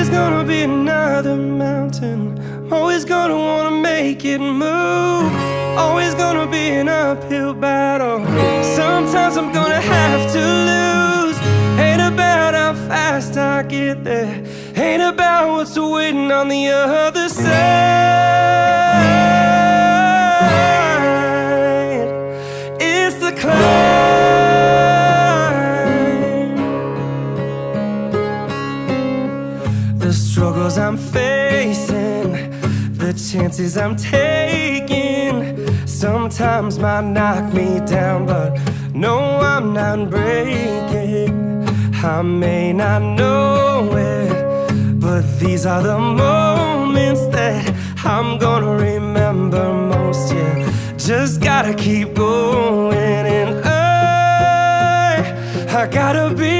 always gonna be another mountain. I'm always gonna wanna make it move. Always gonna be an uphill battle. Sometimes I'm gonna have to lose. Ain't about how fast I get there. Ain't about what's waiting on the other side. It's the climb. The struggles I'm facing, the chances I'm taking, sometimes might knock me down, but no, I'm not breaking. I may not know it, but these are the moments that I'm gonna remember most. Yeah, just gotta keep going, and I gotta be